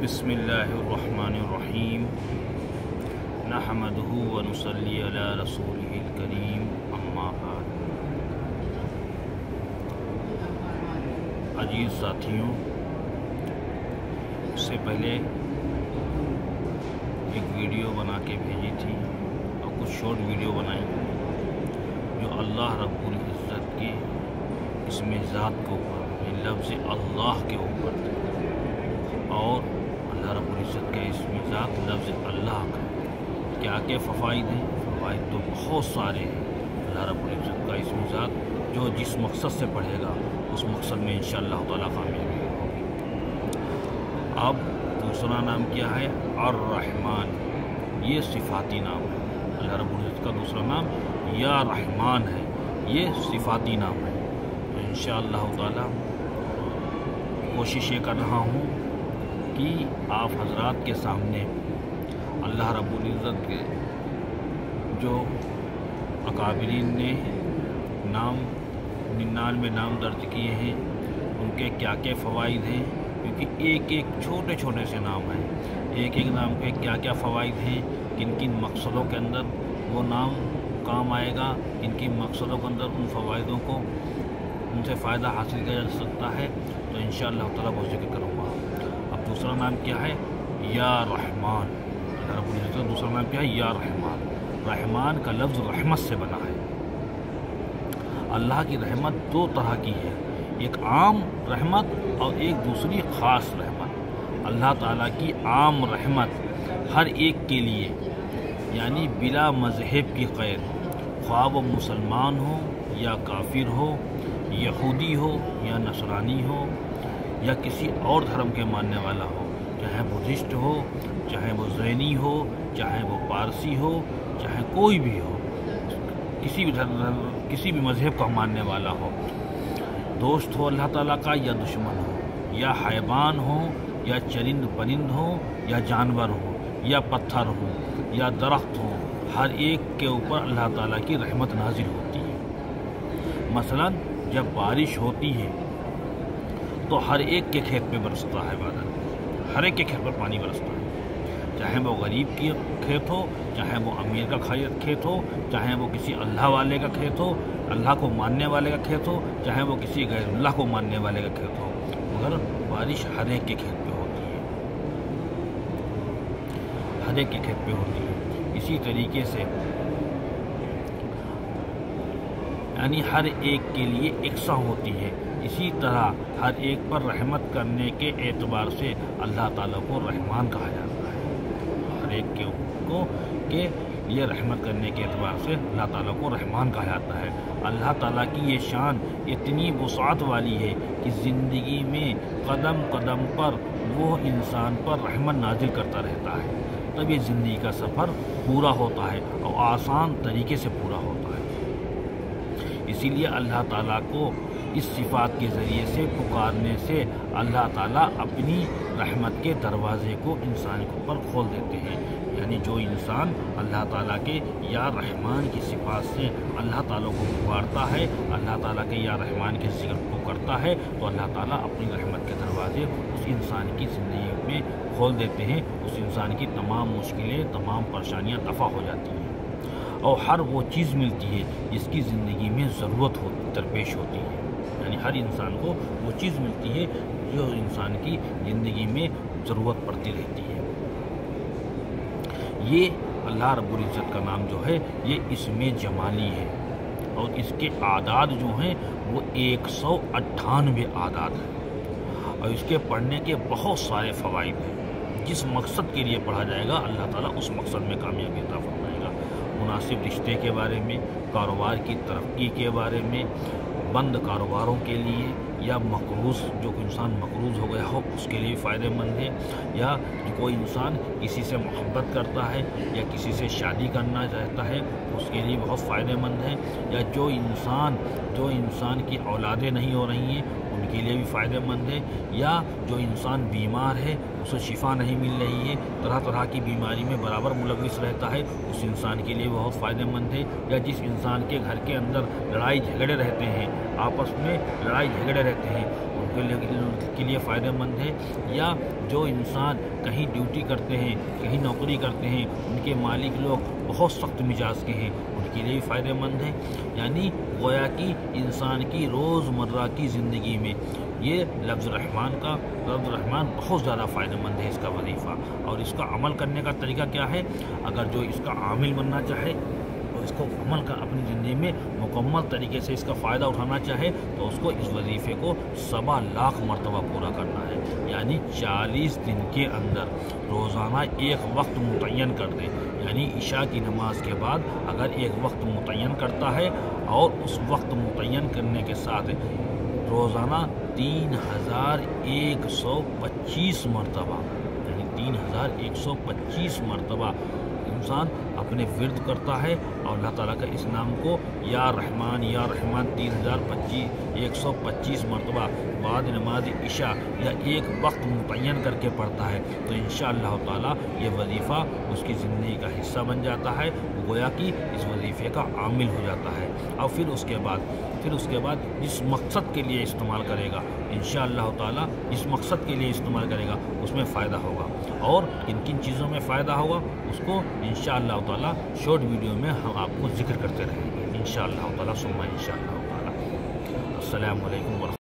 بسم اللہ الرحمن الرحیم نحمدہ و نصلی علی رسولہ الکریم اما بعد۔ عزیز ساتھیوں، اس سے پہلے ایک ویڈیو بنا کے بھیجی تھی اور کچھ شارٹ ویڈیو بنائی جو اللہ رب العزت کے اسم ذات کے اوپر، لفظ اللہ کے اوپر تھے، اور اللہ رب العزت کا اسم ذات لفظ اللہ کا کیا کیا فوائد ہیں؟ فوائد تو بہت سارے ہیں۔ اللہ رب العزت کا اسم ذات جو جس مقصد سے پڑھے گا اس مقصد میں انشاءاللہ تعالیٰ کامیابی ہوگی۔ اب دوسرا نام کیا ہے؟ الرحمن۔ یہ صفاتی نام ہے۔ اللہ رب العزت کا دوسرا نام یا رحمان ہے، یہ صفاتی نام ہے۔ انشاءاللہ تعالیٰ کوشش یہ کر رہا ہوں کہ آپ حضرات کے سامنے اللہ رب العزت کے جو اکابرین نے 99 نام درج کیے ہیں، ان کے کیا کیا فوائد ہیں، کیونکہ ایک ایک چھوٹے چھوٹے سے نام ہیں، ایک ایک نام کے کیا کیا فوائد ہیں، کن کن مقصدوں کے اندر وہ نام کام آئے گا، کن کن مقصدوں کے اندر ان فوائدوں کو ان سے فائدہ حاصل کیا جا سکتا ہے، تو انشاءاللہ تعالیٰ وہ ذکر کروں گا۔ اب دوسرا نام کیا ہے؟ یا رحمان۔ اللہ رب العزت کا دوسرا نام کیا ہے؟ یا رحمان۔ رحمان کا لفظ رحمت سے بنا ہے۔ اللہ کی رحمت دو طرح کی ہے، ایک عام رحمت اور ایک دوسری خاص رحمت۔ اللہ تعالیٰ کی عام رحمت ہر ایک کے لیے، یعنی بلا مذہب کی قید، خواہ وہ مسلمان ہو یا کافر ہو، یہودی ہو یا نصرانی ہو یا کسی اور دھرم کے ماننے والا ہو، چاہے بدھسٹ ہو، چاہے وہ زینی ہو، چاہے وہ پارسی ہو، چاہے کوئی بھی ہو، کسی بھی مذہب کا ماننے والا ہو، دوست ہو اللہ تعالیٰ کا یا دشمن ہو، یا حیوان ہو یا چرند پرند ہو یا جانور ہو یا پتھر ہو یا درخت ہو، ہر ایک کے اوپر اللہ تعالیٰ کی رحمت نازل ہوتی ہے۔ مثلا جب بارش ہوتی ہے تو ہر ایک کے کھیت پہ برستا ہے بادل، ہر ایک کے کھیت پر پانی برستا ہے، چاہے وہ غریب کی کھیت ہو، چاہے وہ امیر کا کھیت ہو، چاہے وہ کسی اللہ والے کا کھیت ہو، اللہ کو ماننے والے کا کھیت ہو، چاہے وہ کسی غیر اللہ کو ماننے والے کا کھیت ہو، مگر بارش ہر ایک کے کھیت پہ ہوتی ہے، ہر ایک کے کھیت پہ ہوتی ہے۔ اسی طریقے سے یعنی ہر ایک کے لیے یکساں ہوتی ہے۔ اسی طرح ہر ایک پر رحمت کرنے کے اعتبار سے اللہ تعالیٰ کو رحمان کہا جاتا ہے۔ ہر ایک کے لیے رحمت کرنے کے اعتبار سے اللہ تعالیٰ کو رحمان کہا جاتا ہے۔ اللہ تعالیٰ کی یہ شان اتنی وسعت والی ہے کہ زندگی میں قدم قدم پر وہ انسان پر رحمت نازل کرتا رہتا ہے، تب یہ زندگی کا سفر پورا ہوتا ہے اور آسان طریقے سے پورا ہوتا ہے۔ اسی لیے اللہ تعالیٰ کو اس صفات کے ذریعے سے پکارنے سے اللہ تعالیٰ اپنی رحمت کے دروازے کو انسان کے اوپر کھول دیتے ہیں۔ یعنی جو انسان اللہ تعالیٰ کے یا رحمان کی صفات سے اللہ تعالیٰ کو پکارتا ہے، اللہ تعالیٰ کے یا رحمان کے ذکر کو کرتا ہے، تو اللہ تعالیٰ اپنی رحمت کے دروازے اس انسان کی زندگی میں کھول دیتے ہیں، اس انسان کی تمام مشکلیں، تمام پریشانیاں دفع ہو جاتی ہیں، اور ہر وہ چیز ملتی ہے جس کی زندگی میں ضرورت درپیش ہوتی ہے۔ یعنی ہر انسان کو وہ چیز ملتی ہے جو انسان کی زندگی میں ضرورت پڑتی رہتی ہے۔ یہ اللہ رب العزت کا نام جو ہے یہ اسم جمالی ہے، اور اس کے اعداد جو ہیں وہ 198 اعداد ہیں، اور اس کے پڑھنے کے بہت سارے فوائد ہیں۔ جس مقصد کے لیے پڑھا جائے گا اللہ تعالیٰ اس مقصد میں کامیابی عطا فرمائے گا۔ مناسب رشتے کے بارے میں، کاروبار کی ترقی کے بارے میں، بند کاروباروں کے لیے، یا مقروض جو انسان مقروض ہو گیا ہو اس کے لیے فائدہ مند ہے، یا کوئی انسان کسی سے محبت کرتا ہے یا کسی سے شادی کرنا چاہتا ہے اس کے لیے بہت فائدہ مند ہے، یا جو انسان کی اولادیں نہیں ہو رہی ہیں ان کے لیے بھی فائدہ مند ہے، یا جو انسان بیمار ہے اسے شفا نہیں مل رہی ہے، طرح طرح کی بیماری میں برابر ملوث رہتا ہے، اس انسان کے لیے بہت فائدہ مند ہے، یا جس انسان کے گھر کے اندر لڑائی جھگڑے رہتے ہیں، آپس میں لڑائی جھگڑے رہتے ہیں، ان کے لیے فائدہ مند ہے، یا جو انسان کہیں ڈیوٹی کرتے ہیں، کہیں نوکری کرتے ہیں، ان کے مالک لوگ بہت سخت مزاج کے ہیں، ان کے لیے بھی فائدہ مند ہے۔ یعنی گویا کہ انسان کی روزمرہ کی زندگی میں یہ لفظ رحمان بہت زیادہ فائدہ مند ہے، اس کا وظیفہ۔ اور اس کا عمل کرنے کا طریقہ کیا ہے؟ اگر جو اس کا عامل بننا چاہے، اس کو عمل کا اپنی زندگی میں مکمل طریقے سے اس کا فائدہ اٹھانا چاہے، تو اس کو اس وظیفے کو 7 لاکھ مرتبہ پورا کرنا ہے۔ یعنی 40 دن کے اندر روزانہ ایک وقت متعین کر دے، یعنی عشاء کی نماز کے بعد اگر ایک وقت متعین کرتا ہے اور اس وقت متعین کرنے کے ساتھ روزانہ 3125 مرتبہ، یعنی 3125 مرتبہ انسان اپنے ورد کرتا ہے اور اللہ تعالیٰ کا اس نام کو یا رحمان 125 مرتبہ بعد نماز عشاء یا ایک وقت متعین کر کے پڑھتا ہے، تو انشاءاللہ تعالیٰ یہ وظیفہ اس کی زندگی کا حصہ بن جاتا ہے، گویا کہ اس وظیفے کا عامل ہو جاتا ہے۔ اور پھر اس کے بعد جس مقصد کے لیے استعمال کرے گا، انشاءاللہ تعالیٰ جس مقصد کے لیے استعمال کرے گا اس میں فائدہ ہوگا، اور کن کن چیزوں میں فائدہ ہوگا اس کو انشاءاللہ تعالیٰ شارٹ ویڈیو میں ہم آپ کو ذکر کرتے رہیں گے انشاءاللہ تعالیٰ ثم انشاءاللہ تعالیٰ۔ السلام علیکم ورحمۃ اللہ۔